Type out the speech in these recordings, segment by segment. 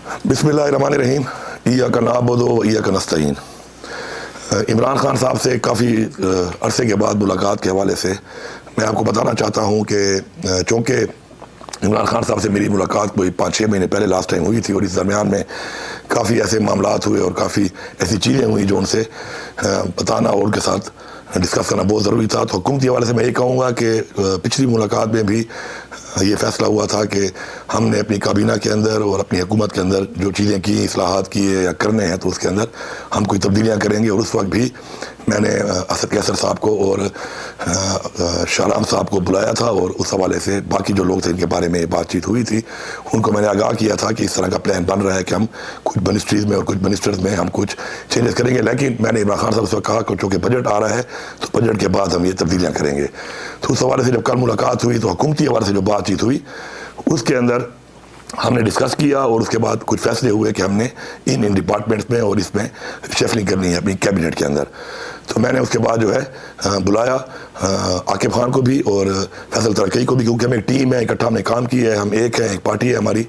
बिस्मिल्लाहिर्रहमानिर्रहीम। इय्याका नअबुदु व इय्याका नस्तईन। इमरान खान साहब से काफ़ी अरसे के बाद मुलाकात के हवाले से मैं आपको बताना चाहता हूँ कि चूँकि इमरान खान साहब से मेरी मुलाकात कोई 5-6 महीने पहले लास्ट टाइम हुई थी और इस दरमियान में काफ़ी ऐसे मामलात हुए और काफ़ी ऐसी चीज़ें हुई जो उनसे बताना और उनके साथ डिस्कस करना बहुत ज़रूरी था। तो हुकूमती हवाले से मैं ये कहूँगा कि पिछली मुलाकात में भी ये फ़ैसला हुआ था कि हमने अपनी काबीना के अंदर और अपनी हुकूमत के अंदर जो चीज़ें की, इस्लाहात किए या करने हैं, तो उसके अंदर हम कोई तब्दीलियाँ करेंगे। और उस वक्त भी मैंने असद कैसर साहब को और शाहराम साहब को बुलाया था और उस हवाले से बाकी जो लोग थे इनके बारे में बातचीत हुई थी, उनको मैंने आगाह किया था कि इस तरह का प्लान बन रहा है कि हम कुछ मिनिस्ट्रीज़ में और कुछ मिनिस्टर्स में हम कुछ चेंजेस करेंगे। लेकिन मैंने इमरान खान साहब से कहा कि चूँकि बजट आ रहा है तो बजट के बाद हम ये तब्दीलियाँ करेंगे। तो उस हवाले से जब कल मुलाकात हुई तो हुकूमती हवाले से जो बातचीत हुई उसके अंदर हमने डिस्कस किया और उसके बाद कुछ फैसले हुए कि हमने इन डिपार्टमेंट्स में और इसमें शेफलिंग करनी है अपनी कैबिनेट के अंदर। तो मैंने उसके बाद जो है बुलाया आकिब खान को भी और फैसल तरक्की को भी, क्योंकि हम एक टीम है, इकट्ठा हमने काम किया है, हम एक है, एक पार्टी है हमारी।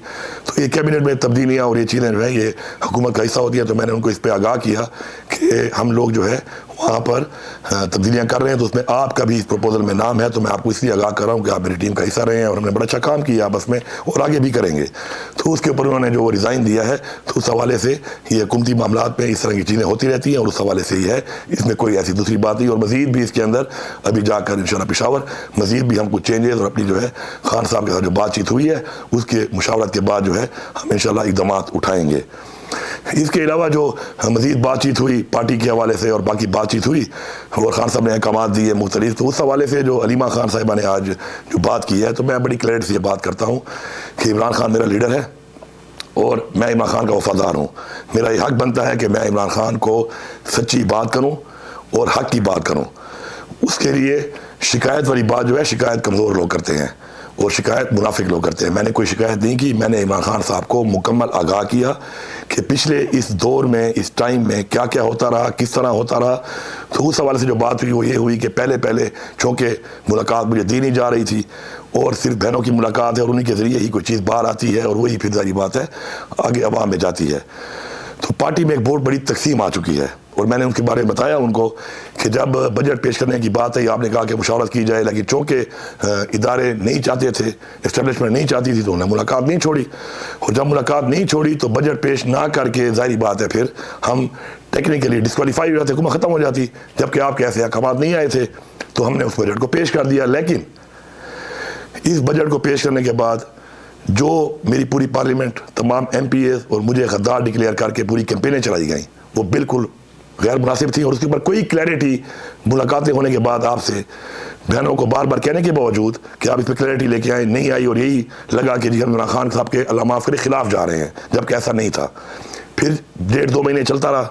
तो ये कैबिनेट में तब्दीलियाँ और ये चीज़ें जो है ये हुकूमत का हिस्सा होती है। तो मैंने उनको इस पर आगाह किया कि हम लोग जो है वहाँ पर तब्दीलियाँ कर रहे हैं, तो उसमें आपका भी इस प्रपोजल में नाम है। तो मैं आपको इसलिए आगाह कर रहा हूँ कि आप मेरी टीम का हिस्सा रहे हैं और हमने बड़ा अच्छा काम किया आपस में और आगे भी करेंगे। तो उसके ऊपर उन्होंने जो रिज़ाइन दिया है, तो उस हवाले से ये हुकूमती मामलात में इस तरह की चीज़ें होती रहती हैं और उस हवाले से ही है, इसमें कोई ऐसी दूसरी बात नहीं। और मज़ीद भी इसके अंदर अभी जाकर इंशाअल्लाह पेशावर मज़ीद भी हम कुछ चेंजेस और अपनी जो है खान साहब के साथ जो बातचीत हुई है उसके मुशावरत के बाद जो है हम इंशाअल्लाह इक़दामात उठाएँगे। इसके अलावा जो मज़ीद बातचीत हुई पार्टी के हवाले से और बाकी बातचीत हुई और खान साहब ने अहकामात दिए मुख्तलिफ, तो उस हवाले से जो अलीमा खान साहिबा ने आज जो बात की है, तो मैं बड़ी क्लैरिटी से बात करता हूँ कि इमरान खान मेरा लीडर है और मैं इमरान खान का वफादार हूँ। मेरा ये हक बनता है कि मैं इमरान खान को सच्ची बात करूँ और हक की बात करूँ। उसके लिए शिकायत वाली बात जो है, शिकायत कमज़ोर लोग करते हैं और शिकायत मुनाफिक लोग करते हैं। मैंने कोई शिकायत नहीं की। मैंने इमरान खान साहब को मुकम्मल आगाह किया कि पिछले इस दौर में, इस टाइम में क्या क्या होता रहा, किस तरह होता रहा। तो उस हवाले से जो बात हुई वो ये हुई कि पहले चूँकि मुलाकात मुझे दी नहीं जा रही थी और सिर्फ बहनों की मुलाकात है और उन्हीं के ज़रिए ही कोई चीज़ बाहर आती है और वही फिर जारी बात है आगे अवाम में जाती है। तो पार्टी में एक बहुत बड़ी तकसीम आ चुकी है और मैंने उनके बारे में बताया उनको कि जब बजट पेश करने की बात है, आपने कहा कि मुशावरत की जाए, लेकिन चूँकि इदारे नहीं चाहते थे, इस्टेब्लिशमेंट नहीं चाहती थी, तो उन्हें मुलाकात नहीं छोड़ी। और जब मुलाकात नहीं छोड़ी तो बजट पेश ना करके ज़ाहिर बात है फिर हम टेक्निकली डिस्क्वालीफाई हो जाते, हुकूमत ख़त्म हो जाती। जबकि आपके ऐसे अहकामात नहीं आए थे तो हमने उस बजट को पेश कर दिया। लेकिन इस बजट को पेश करने के बाद जो मेरी पूरी पार्लियामेंट, तमाम MPAs और मुझे गद्दार डिक्लेयर करके पूरी कैंपेनें चलाई गई, वो बिल्कुल गैर मुनासिब थी। और उसके ऊपर कोई क्लैरिटी मुलाकातें होने के बाद आपसे बहनों को बार बार कहने के बावजूद कि आप इस पर क्लैरिटी लेके आए, नहीं आई और यही लगा कि जी हम इमरान खान साहब के अल्लाह माफ़ करे खिलाफ जा रहे हैं, जबकि ऐसा नहीं था। फिर 1.5-2 महीने चलता रहा।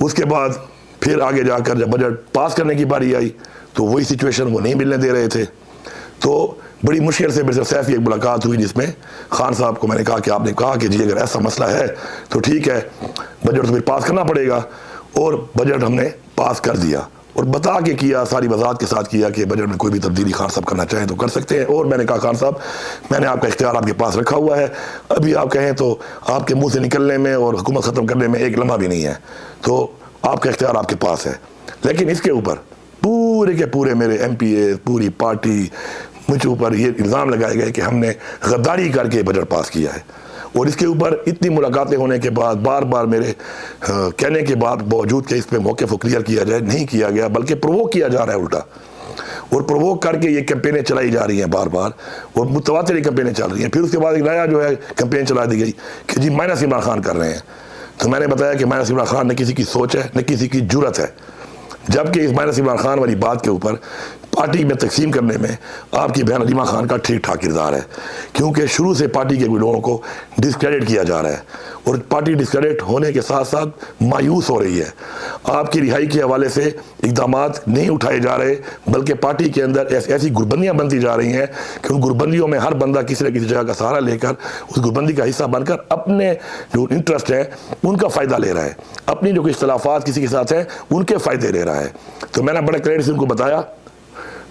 उसके बाद फिर आगे जाकर जब बजट पास करने की बारी आई तो वही सिचुएशन वो नहीं मिलने दे रहे थे। तो बड़ी मुश्किल से मेरे सैफ की एक मुलाकात हुई जिसमें खान साहब को मैंने कहा कि आपने कहा कि जी अगर ऐसा मसला है तो ठीक है, बजट तो फिर पास करना पड़ेगा। और बजट हमने पास कर दिया और बता के किया, सारी वजाहत के साथ किया कि बजट में कोई भी तब्दीली खान साहब करना चाहें तो कर सकते हैं। और मैंने कहा खान साहब मैंने आपका इख्तियार आपके पास रखा हुआ है, अभी आप कहें तो आपके मुंह से निकलने में और हुकूमत ख़त्म करने में एक लम्हा भी नहीं है, तो आपका इख्तियार आपके पास है। लेकिन इसके ऊपर पूरे के पूरे मेरे MPA, पूरी पार्टी, मुझे ऊपर ये इल्ज़ाम लगाए गए कि हमने गद्दारी करके बजट पास किया है। और इसके ऊपर इतनी मुलाकातें होने के बाद, बार बार मेरे कहने के बाद बावजूद कि इस पर मौक़िफ़ को क्लियर किया जाए, नहीं किया गया, बल्कि प्रोवोक किया जा रहा है उल्टा। और प्रोवोक करके ये कैंपेनें चलाई जा रही हैं बार बार और मुतवातिर कैंपेनें चल रही हैं। फिर उसके बाद एक नया जो है कैंपेन चला दी गई कि जी माइनस इमरान खान कर रहे हैं। तो मैंने बताया कि माइनस इमरान खान न किसी की सोच है, न किसी की जुर्रत है। जबकि इस माइनस इमरान खान वाली बात के ऊपर पार्टी में तकसीम करने में आपकी बहन अलीमा खान का ठीक ठाक किरदार है, क्योंकि शुरू से पार्टी के लोगों को डिस्क्रेडिट किया जा रहा है और पार्टी डिस्क्रेडिट होने के साथ साथ मायूस हो रही है। आपकी रिहाई के हवाले से इक़दामात नहीं उठाए जा रहे, बल्कि पार्टी के अंदर ऐसी गुरबंदियाँ बनती जा रही हैं कि उन गुरबंदियों में हर बंदा किसी न किसी जगह का सहारा लेकर उस गुरबंदी का हिस्सा बनकर अपने जो इंटरेस्ट हैं उनका फ़ायदा ले रहा है, अपनी जो इख्तिलाफ़ात किसी के साथ हैं उनके फ़ायदे ले रहा है। तो मैंने बड़े क्लियर से उनको बताया